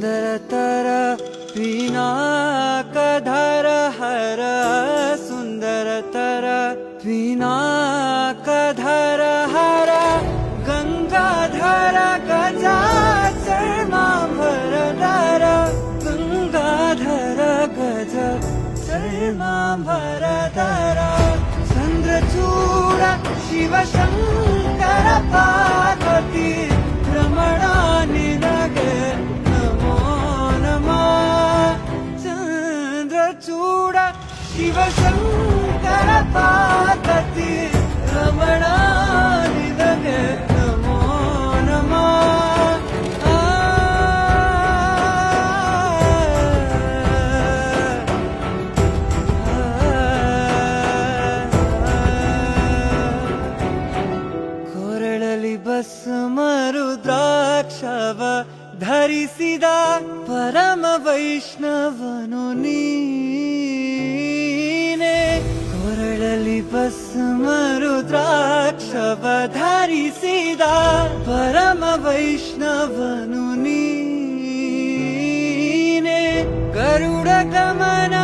सुन्दरतर पिनाकधर हर सुन्दरतर पिनाकधर हर गंगाधर गजाचर्माम्बरधर गंगाधर गज चर्माम्बरधर चन्द्रचूड शिवशङ्कर पार्वती रमणा निनगे नमो नमः चन्द्रचूड शिवशङ्कर पार्वती रमणा निनगे नमो नमः ಕೊರಳಲಿ ಭಸ್ಮ ರುದ್ರಾಕ್ಷವ ಧರಿಸಿದ ಪರಮ ವೈಷ್ಣವನು ನೀನೆ ಕೊರಳಲಿ ಭಸ್ಮ ರುದ್ರಾಕ್ಷವ ಧರಿಸಿದ ಪರಮ ವೈಷ್ಣವನು ನೀನೆ ಗರುಡ ಗಮನ